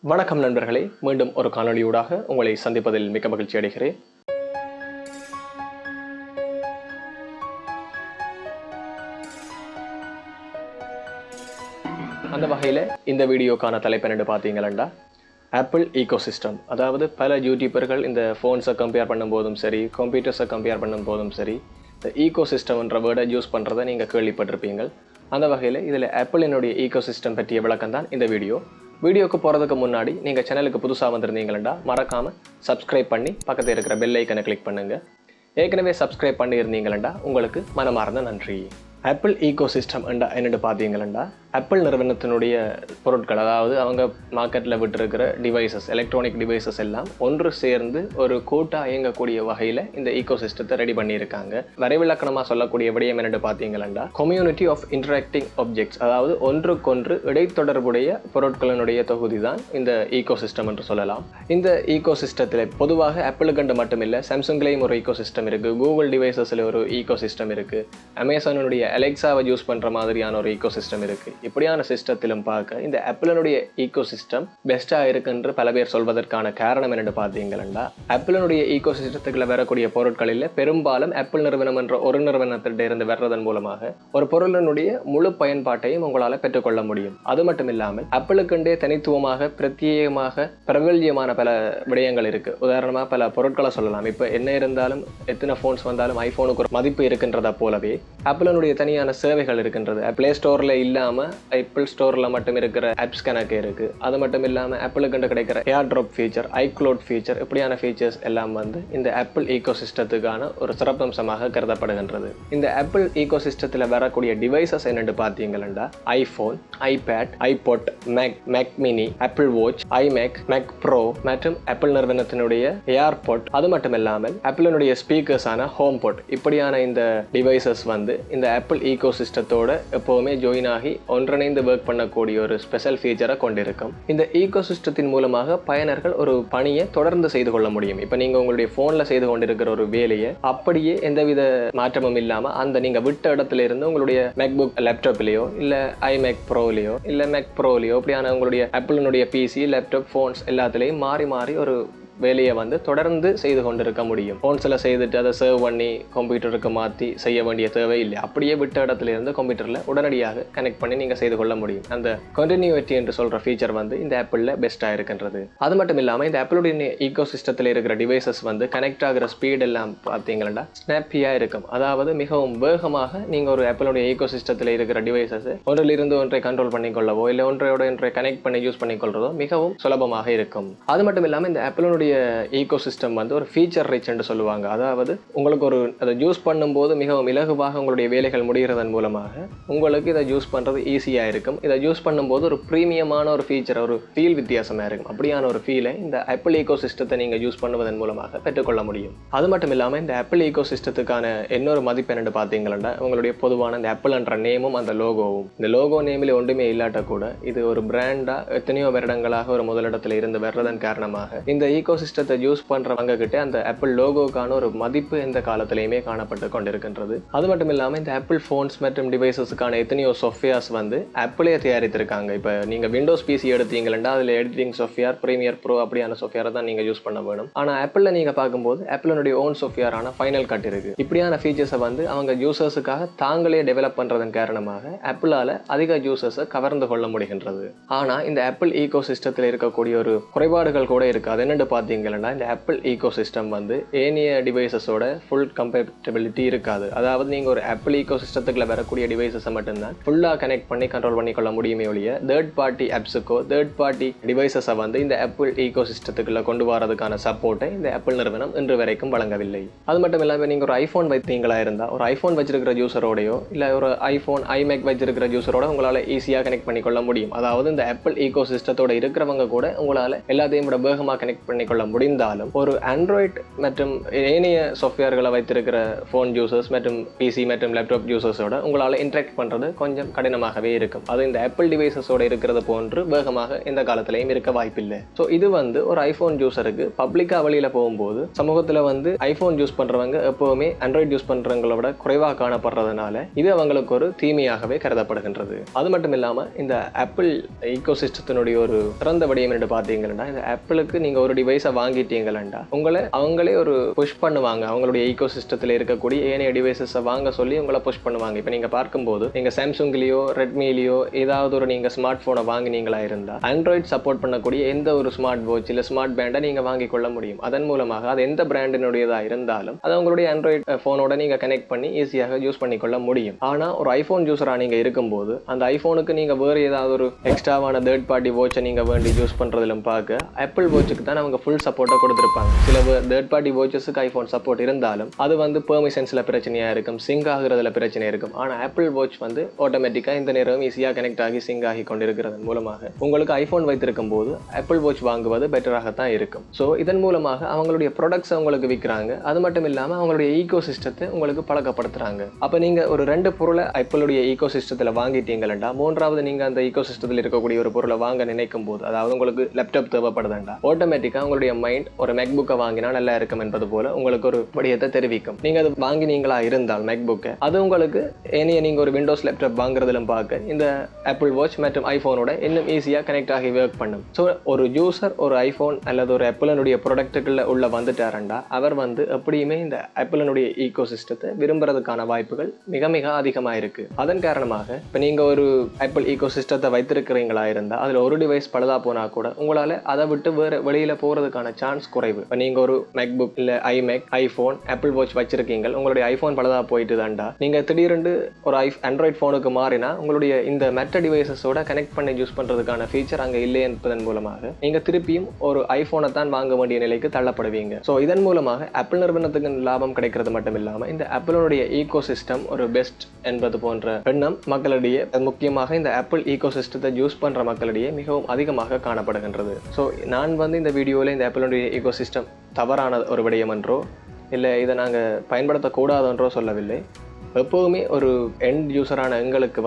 வணக்கம் நண்பர்களே, மீண்டும் ஒரு காணொளியூடாக உங்களை சந்திப்பதில் மிக்க மகிழ்ச்சி அடைகிறேன். அந்த வகையில் இந்த வீடியோக்கான தலைப்பு என்னென்னு பார்த்தீங்களா, ஆப்பிள் ஈகோசிஸ்டம். அதாவது பல யூடியூபர்கள் இந்த ஃபோன்ஸை கம்பேர் பண்ணும்போதும் சரி, கம்ப்யூட்டர்ஸை கம்பேர் பண்ணும்போதும் சரி, இந்த ஈகோசிஸ்டம்ன்ற வேர்டை யூஸ் பண்ணுறதை நீங்கள் கேள்விப்பட்டிருப்பீங்க. அந்த வகையில் இதில் ஆப்பிளினுடைய ஈகோசிஸ்டம் பற்றிய விளக்கம் தான் இந்த வீடியோக்கு போகிறதுக்கு முன்னாடி நீங்கள் சேனலுக்கு புதுசாக வந்திருந்தீங்களா மறக்காமல் சப்ஸ்கிரைப் பண்ணி பக்கத்தில் இருக்கிற பெல் ஐக்கனை கிளிக் பண்ணுங்கள். ஏற்கனவே சப்ஸ்கிரைப் பண்ணியிருந்தீங்களா உங்களுக்கு மனமார்ந்த நன்றி. ஆப்பிள் ஈகோசிஸ்டம் என்னென்னு பார்த்தீங்களா, ஆப்பிள் நிறுவனத்தினுடைய பொருட்கள், அதாவது அவங்க மார்க்கெட்டில் விட்டுருக்கிற டிவைசஸ், எலக்ட்ரானிக் டிவைசஸ் எல்லாம் ஒன்று சேர்ந்து ஒரு கூட்டாக இயங்கக்கூடிய வகையில் இந்த ஈகோசிஸ்டத்தை ரெடி பண்ணியிருக்காங்க. வரைவிலக்கணமாக சொல்லக்கூடிய விடயம் என்னென்னு பார்த்தீங்களா, கம்யூனிட்டி ஆஃப் இன்டராக்டிங் ஆப்ஜெக்ட்ஸ், அதாவது ஒன்றுக்கொன்று இடைத்தொடர்புடைய பொருட்களினுடைய தொகுதி தான் இந்த ஈகோசிஸ்டம் என்று சொல்லலாம். இந்த ஈகோசிஸ்டத்தில் பொதுவாக ஆப்பிளுக்கு மட்டுமில்லை, சாம்சங்லேயும் ஒரு ஈகோசிஸ்டம் இருக்குது, கூகுள் டிவைசஸில் ஒரு ஈகோசிஸ்டம் இருக்குது, அமேசானுடைய அலெக்சாவை யூஸ் பண்ணுற மாதிரியான ஒரு ஈகோசிஸ்டம் இருக்குது. இப்படியான சிஸ்டத்திலும் பார்க்க இந்த ஆப்பிளினுடைய ஈகோசிஸ்டம் பெஸ்ட்டாக இருக்குன்னு பல பேர் சொல்வதற்கான காரணம் என்னென்னு பார்த்தீங்கன்னா, ஆப்பிளினுடைய ஈகோசிஸ்டத்துக்குள்ள வரக்கூடிய பொருட்களில் பெரும்பாலும் ஆப்பிள் நிறுவனம் என்ற ஒரு நிறுவனத்திட்ட இருந்து வர்றதன் மூலமாக ஒரு பொருளினுடைய முழு பயன்பாட்டையும் உங்களால் பெற்றுக்கொள்ள முடியும். அது மட்டும் இல்லாமல் ஆப்பிளுக்குண்டே தனித்துவமாக பிரத்யேகமாக பிரபல்யமான பல விடயங்கள் இருக்குது. உதாரணமாக பல பொருட்களை சொல்லலாம். இப்போ என்ன இருந்தாலும், எத்தனை ஃபோன்ஸ் வந்தாலும் ஐஃபோனுக்கு ஒரு மதிப்பு இருக்கின்றத போலவே ஆப்பிளினுடைய தனியான சேவைகள் இருக்கின்றது. பிளே ஸ்டோரில் இல்லாமல் ஆப்பிள் ஸ்டோரில் மட்டும் இருக்கிற ஆப்ஸ் கணக்கு இருக்குது. அது மட்டும் இல்லாமல் ஆப்பிளுக்கு கிடைக்கிற ஏர் ட்ராப் ஃபீச்சர், ஐக்ளவுட் ஃபீச்சர், இப்படியான ஃபீச்சர்ஸ் எல்லாம் இந்த ஆப்பிள் ஈகோசிஸ்டத்துக்கான ஒரு சிறப்பம்சமாக கருதப்படுகின்றது. இந்த ஆப்பிள் ஈகோசிஸ்டத்தில் வரக்கூடிய டிவைசஸ் என்னென்னு பார்த்தீங்கன்னா, iPhone, iPad, iPod, Mac mini, Apple Watch, iMac, Mac Pro மற்றும் ஆப்பிள் நிறுவனத்தினுடைய ஏர்பாட், அது மட்டும் இல்லாமல் ஆப்பிளினுடைய ஸ்பீக்கர்ஸான ஹோம்பாட், இப்படியான இந்த டிவைசஸ் இந்த ஆப்பிள் ஈகோசிஸ்டத்தோட எப்போவுமே ஜாயின் ஆகி ஒன்றிணைந்து ஒர்க் பண்ணக்கூடிய ஒரு ஸ்பெஷல் ஃபீச்சரை கொண்டிருக்கும். இந்த ஈகோசிஸ்டத்தின் மூலமாக பயனர்கள் ஒரு பணியை தொடர்ந்து செய்து கொள்ள முடியும். இப்போ நீங்கள் உங்களுடைய ஃபோனில் செய்து கொண்டிருக்கிற ஒரு வேலையை அப்படியே எந்தவித மாற்றமும் இல்லாமல் அந்த நீங்கள் விட்ட இடத்துல இருந்து உங்களுடைய மேக்புக் லேப்டாப்லேயோ இல்லை ஐமேக் ப்ரோலையோ இல்லை மேக் ப்ரோலையோ இப்படியான உங்களுடைய ஆப்பிளினுடைய பிசி, லேப்டாப், ஃபோன்ஸ் எல்லாத்துலேயும் மாறி மாறி ஒரு வேலையை தொடர்ந்து செய்து கொண்டிருக்க முடியும். ஃபோன்ஸில் செய்துட்டு அதை சேவ் பண்ணி கம்ப்யூட்டருக்கு மாற்றி செய்ய வேண்டிய தேவை இல்லை. அப்படியே விட்ட இடத்துல இருந்து கம்ப்யூட்டரில் உடனடியாக கனெக்ட் பண்ணி நீங்கள் செய்து கொள்ள முடியும். அந்த கண்டினியூட்டி என்று சொல்கிற ஃபீச்சர் இந்த ஆப்பிளில் பெஸ்ட்டாக இருக்கின்றது. அது மட்டும் இல்லாமல் இந்த ஆப்பிளுடைய ஈகோசிஸ்டத்தில் இருக்கிற டிவைசஸ் கனெக்ட் ஆகிற ஸ்பீட் எல்லாம் பார்த்தீங்கன்னா ஸ்னாப்பியாக இருக்கும். அதாவது மிகவும் வேகமாக நீங்கள் ஒரு ஆப்பிளுடைய ஈகோசிஸ்டத்தில் இருக்கிற டிவைசஸ் ஒன்றிலிருந்து ஒன்றை கண்ட்ரோல் பண்ணிக்கொள்ளவோ இல்லை ஒன்றை கனெக்ட் பண்ணி யூஸ் பண்ணிக்கொள்றதோ மிகவும் சுலபமாக இருக்கும். அது மட்டும் இல்லாமல் இந்த ஆப்பிளுடைய ஈகோசிஸ்டம் ஒரு ஃபீச்சர் ரிச் என்று சொல்லுவாங்க. அதாவது உங்களுக்கு அதை யூஸ் பண்ணும்போது மிகவும் இலகுவாக உங்களுடைய வேலைகள் முடிகிறதன் மூலமாக உங்களுக்கு இதை யூஸ் பண்ணுறது ஈஸியாக இருக்கும். இதை யூஸ் பண்ணும்போது ஒரு ப்ரீமியமான ஒரு ஃபீச்சர், ஒரு ஃபீல் வித்தியாசமாக இருக்கும். அப்படியான ஒரு ஃபீலை இந்த ஆப்பிள் ஈகோசிஸ்டத்தை நீங்கள் யூஸ் பண்ணுவதன் மூலமாக பெற்றுக்கொள்ள முடியும். அது மட்டும் இல்லாமல் இந்த ஆப்பிள் ஈகோசிஸ்டத்துக்கான இன்னொரு மதிப்பு என்னென்னு பார்த்தீங்கன்னா, உங்களுடைய பொதுவான இந்த ஆப்பிள் என்ற நேமும் அந்த லோகோவும். இந்த லோகோ நேமில் ஒன்றுமே இல்லாட்ட கூட இது ஒரு பிராண்டாக எத்தனையோ வருடங்களாக ஒரு முதலிடத்தில் இருந்து வர்றதன் காரணமாக இந்த ஈகோசிஸ்டத்தை யூஸ் பண்றவங்க கிட்ட அந்த ஆப்பிள் லோகோக்கான ஒரு மதிப்பு எந்த காலத்திலையுமே காணப்பட்டு கொண்டிருக்கின்றது. அது மட்டும் இல்லாமல் இந்த ஆப்பிள் ஃபோன்ஸ் மற்றும் டிவைசஸுக்கான எத்தனையோ சாஃப்ட்வேர்ஸ் ஆப்பிளே தயாரித்திருக்காங்க. இப்போ நீங்கள் விண்டோஸ் பிசி எடுத்தீங்கன்னா அதில் எடிட்டிங் சாஃப்ட்வேர், ப்ரீமியர் ப்ரோ அப்படியான சாஃப்ட்வேரை தான் நீங்கள் யூஸ் பண்ண வேணும். ஆனால் ஆப்பிளில் நீங்கள் பார்க்கும்போது ஆப்பிளுடைய ஓன் சாஃப்ட்வேரான ஃபைனல் கட் இருக்கு. இப்படியான ஃபீச்சர்ஸை அவங்க யூசர்ஸுக்காக தாங்களே டெவலப் பண்ணுறதன் காரணமாக ஆப்பிளால் அதிக யூசர்ஸை கவர்ந்து கொள்ள முடிகின்றது. ஆனால் இந்த ஆப்பிள் ஈகோ சிஸ்டத்தில் இருக்கக்கூடிய ஒரு குறைபாடுகள் கூட இருக்கு. அது என்னென்னு பார்த்தீங்கன்னா, இந்த ஆப்பிள் ஈகோசிஸ்டம் ஏனைய டிவைசஸோட ஃபுல் கம்பேட்டபிலிட்டி இருக்காது. அதாவது நீங்கள் ஒரு ஆப்பிள் ஈகோசிஸ்டத்துக்குள்ள வரக்கூடிய டிவைசஸை மட்டும்தான் ஃபுல்லாக கனெக்ட் பண்ணி கண்ட்ரோல் பண்ணிக்கொள்ள முடியுமே ஒழிய தேர்ட் பார்ட்டி ஆப்ஸுக்கோ தேர்ட் பார்ட்டி டிவைசஸை இந்த ஆப்பிள் ஈகோசிஸ்டத்துக்குள்ள கொண்டு வரதுக்கான சப்போர்ட்டை இந்த ஆப்பிள் நிறுவனம் இன்று வரைக்கும் வழங்கவில்லை. அது மட்டும் இல்லாமல் நீங்கள் ஒரு ஐஃபோன் வைத்தீங்களா இருந்தால் ஒரு ஐஃபோன் வச்சிருக்கிற யூசரோடையோ இல்லை ஒரு ஐஃபோன், ஐமேக் வச்சிருக்கிற யூசரோட உங்களால் ஈஸியாக கனெக்ட் பண்ணிக்கொள்ள முடியும். அதாவது இந்த ஆப்பிள் ஈகோசிஸ்டத்தோட இருக்கிறவங்க கூட உங்களால் எல்லாத்தையும் விட வேகமாக கனெக்ட் பண்ணி பண்ணிக்கொள்ள முடிந்தாலும் ஒரு ஆண்ட்ராய்ட் மற்றும் ஏனைய சாஃப்ட்வேர்களை வைத்திருக்கிற ஃபோன் யூசர்ஸ் மற்றும் பிசி மற்றும் லேப்டாப் யூசர்ஸோட உங்களால் இன்ட்ராக்ட் பண்ணுறது கொஞ்சம் கடினமாகவே இருக்கும். அது இந்த ஆப்பிள் டிவைசஸோட இருக்கிறது போன்று வேகமாக இந்த காலத்திலையும் இருக்க வாய்ப்பில்லை. ஸோ இது ஒரு ஐஃபோன் யூசருக்கு பப்ளிக்காக வெளியில் போகும்போது சமூகத்தில் ஐஃபோன் யூஸ் பண்ணுறவங்க எப்போவுமே ஆண்ட்ராய்டு யூஸ் பண்ணுறவங்கள விட குறைவாக காணப்படுறதுனால இது அவங்களுக்கு ஒரு தீமையாகவே கருதப்படுகின்றது. அது மட்டும் இல்லாமல் இந்த ஆப்பிள் ஈகோ சிஸ்டத்தினுடைய ஒரு சிறந்த விடயம் என்று பார்த்தீங்கன்னா, இந்த ஆப்பிளுக்கு நீங்கள் ஒரு டிவைஸை வாங்கிட்டீங்களா அவங்களே ஒரு புஷ் பண்ணுவாங்க. அவங்களுடைய ஈகோ சிஸ்டத்தில் இருக்கக்கூடிய ஏனைய டிவைசஸை வாங்க சொல்லி உங்களை புஷ் பண்ணுவாங்க. இப்போ நீங்கள் பார்க்கும்போது நீங்கள் சாம்சங்லேயோ ரெட்மிலேயோ ஏதாவது ஒரு நீங்கள் ஸ்மார்ட் ஃபோனை வாங்கினீங்களா இருந்தால் ஆண்ட்ராய்டு சப்போர்ட் பண்ணக்கூடிய எந்த ஒரு ஸ்மார்ட் வாட்ச் இல்லை ஸ்மார்ட் பேண்டை நீங்கள் வாங்கிக் கொள்ள முடியும். அதன் மூலமாக அது எந்த பிராண்டினுடையதாக இருந்தாலும் அது உங்களுடைய ஆண்ட்ராய்டு ஃபோனோட நீங்கள் கனெக்ட் பண்ணி ஈஸியாக யூஸ் பண்ணிக்கொள்ள முடியும். ஆனால் ஒரு ஐஃபோன் யூஸராக நீங்கள் இருக்கும்போது அந்த ஐஃபோனுக்கு நீங்கள் வேறு ஏதாவது ஒரு எக்ஸ்ட்ராவான தேர்ட் பார்ட்டி வாட்சை நீங்கள் வேண்டி யூஸ் பண்ணுறதுலும் பார்க்க ஆப்பிள் வாட்சுக்கு தான் அவங்க ஃபுல் சப்போர்ட்டை கொடுத்துருப்பாங்க. சில தேர்ட் பார்ட்டி வாட்சஸுக்கு ஐஃபோன் சப்போர்ட் இருந்தாலும் அது பெர்மிஷன்ஸில் பிரச்சனையாக இருக்கும், சிங்க் ஆகுறதுல பிரச்சனை இருக்கும். ஆனால் ஆப்பிள் வாட்ச் ஆட்டோமேட்டிக்காக இந்த நேரம் ஈஸியாக கனெக்ட் ஆகி சிங்க் ஆகி கொண்டிருக்கிறது மூலமாக உங்களுக்கு ஐஃபோன் வைத்திருக்கும் போது ஆப்பிள் வாட்ச் வாங்குவது பெட்டராகத்தான் இருக்கும். ஸோ இதன் மூலமாக அவங்களுடைய ப்ராடக்ட்ஸ் உங்களுக்கு விற்கிறாங்க. அது மட்டும் இல்லாமல் அவங்களுடைய ஈகோ சிஸ்டத்தை உங்களுக்கு பழக்கப்படுத்துறாங்க. அப்போ நீங்கள் ஒரு 2 பொருளை ஆப்பிளுடைய ஈகோ சிஸ்டத்தில் வாங்கிட்டீங்களா, மூன்றாவது நீங்கள் அந்த ஈகோ சிஸ்டத்தில் இருக்கக்கூடிய ஒரு பொருளை வாங்க நினைக்கும் போது, அதாவது உங்களுக்கு லேப்டாப் தேவைப்படுதுண்டா, ஆட்டோமேட்டிக்காக உங்களுடைய மைண்ட் ஒரு மேக்புக்கை வாங்கினா நல்லா இருக்கும் என்பது போல உங்களுக்கு ஒரு படியத்தை தெரிவிக்கும். நீங்கள் அது வாங்கினீங்களா இருந்தால் மேக்புக்கை, அது உங்களுக்கு ஏனைய நீங்கள் ஒரு விண்டோஸ் லேப்டாப் வாங்குறதிலும் பார்க்க இந்த ஆப்பிள் வாட்ச் மற்றும் ஐஃபோனோட இன்னும் ஈஸியாக கனெக்ட் ஆகி ஒர்க் பண்ணும். ஸோ ஒரு யூசர் ஒரு ஐஃபோன் அல்லது ஒரு ஆப்பிளினுடைய ப்ராடக்ட்டுக்குள்ள உள்ள வந்துட்டாரண்டா அவர் எப்படியுமே இந்த ஆப்பிளினுடைய ஈகோ சிஸ்டத்தை விரும்புறதுக்கான வாய்ப்புகள் மிக மிக அதிகமாக இருக்கு. அதன் காரணமாக இப்போ நீங்கள் ஒரு ஆப்பிள் ஈகோ சிஸ்டத்தை வைத்திருக்கிறீங்களா இருந்தால் அதில் ஒரு டிவைஸ் பழுதா போனால் கூட உங்களால் அதை விட்டு வேறு வெளியில் போகிறதுக்கான சான்ஸ் குறைவு. இப்போ நீங்கள் ஒரு மேக்புக் இல்லை ஐமேக் ஐஃபோன் ஆப்பிள் வாட்ச் வச்சிருக்கீங்க, உங்களுடைய ஐஃபோன் பழுதா போயிட்டு தாண்டா நீங்கள் திடீரென்று ஒரு ஆண்ட்ராய்ட் ஃபோனுக்கு மாறினா உங்களுடைய இந்த மற்ற டிவைசஸோட கனெக்ட் பண்ணி யூஸ் பண்ணுறதுக்கான ஃபீச்சர் அங்கே இல்லை என்பதன் மூலமாக நீங்கள் திருப்பியும் ஒரு ஐஃபோனை தான் வாங்க வேண்டிய நிலைக்கு தள்ளப்படுவீங்க. ஸோ இதன் மூலமாக ஆப்பிள் நிறுவனத்துக்கு லாபம் கிடைக்கிறது மட்டும் இல்லாமல் இந்த ஆப்பிளுடைய ஈகோ சிஸ்டம் ஒரு பெஸ்ட் என்பது போன்ற எண்ணம் மக்களிடையே, முக்கியமாக இந்த ஆப்பிள் ஈகோ சிஸ்டத்தை யூஸ் பண்ணுற மக்களிடையே மிகவும் அதிகமாக காணப்படுகின்றது. ஸோ நான் இந்த வீடியோவில் இந்த ஆப்பிளுடைய ஈகோ சிஸ்டம் தவறான ஒரு விடயம் என்றோ இல்லை இதை நாங்கள் பயன்படுத்தக்கூடாதென்றோ சொல்லவில்லை. எப்போவுமே ஒரு எண்ட் யூசரான எங்களுக்கு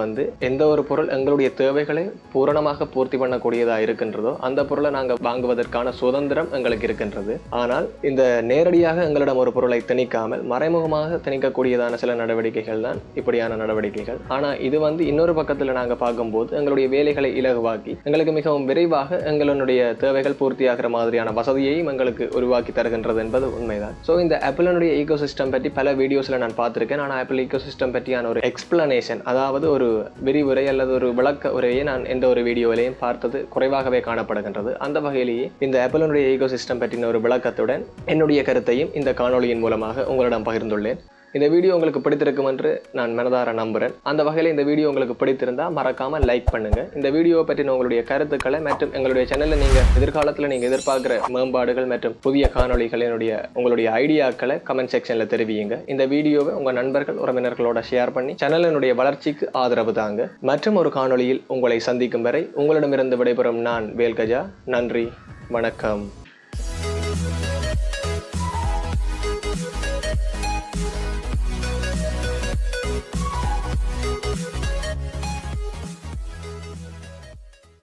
எந்த ஒரு பொருள் எங்களுடைய தேவைகளை பூரணமாக பூர்த்தி பண்ணக்கூடியதாக இருக்கின்றதோ அந்த பொருளை நாங்கள் வாங்குவதற்கான சுதந்திரம் எங்களுக்கு இருக்கின்றது. ஆனால் இந்த நேரடியாக எங்களிடம் ஒரு பொருளை திணிக்காமல் மறைமுகமாக திணிக்கக்கூடியதான சில நடவடிக்கைகள் தான் இப்படியான நடவடிக்கைகள். ஆனால் இது இன்னொரு பக்கத்தில் நாங்கள் பார்க்கும்போது எங்களுடைய வேலைகளை இலகுவாக்கி எங்களுக்கு மிகவும் விரைவாக எங்களுடைய தேவைகள் பூர்த்தியாகிற மாதிரியான வசதியையும் எங்களுக்கு உருவாக்கி தருகின்றது என்பது உண்மைதான். ஸோ இந்த ஆப்பிளுடைய ஈகோ சிஸ்டம் பற்றி பல வீடியோஸில் நான் பார்த்துருக்கேன். ஆனால் ஆப்பிள் சிஸ்டம் பற்றியான ஒரு எக்ஸ்பிளனேஷன், அதாவது ஒரு விரிவுரை அல்லது ஒரு விளக்க உரையை நான் எந்த ஒரு வீடியோவிலையும் பார்த்தது குறைவாகவே காணப்படுகின்றது. அந்த வகையிலேயே இந்த ஆப்பிளுடைய ஈகோ சிஸ்டம் பற்றின ஒரு விளக்கத்துடன் என்னுடைய கருத்தையும் இந்த காணொளியின் மூலமாக உங்களிடம் பகிர்ந்துள்ளேன். இந்த வீடியோ உங்களுக்கு பிடித்திருக்கும் என்று நான் மனதார நம்புகிறேன். அந்த வகையில் இந்த வீடியோ உங்களுக்கு பிடித்திருந்தால் மறக்காமல் லைக் பண்ணுங்கள். இந்த வீடியோவை பற்றின உங்களுடைய கருத்துக்களை மற்றும் எங்களுடைய சேனலில் நீங்கள் எதிர்காலத்தில் நீங்கள் எதிர்பார்க்குற மேம்பாடுகள் மற்றும் புதிய காணொளிகளினுடைய உங்களுடைய ஐடியாக்களை கமெண்ட் செக்ஷனில் தெரிவியுங்க. இந்த வீடியோவை உங்கள் நண்பர்கள் உறவினர்களோட ஷேர் பண்ணி சேனலினுடைய வளர்ச்சிக்கு ஆதரவு தாங்க. மற்றும் ஒரு காணொளியில் உங்களை சந்திக்கும் வரை உங்களிடமிருந்து விடைபெறும் நான் வேல்கஜா. நன்றி, வணக்கம்.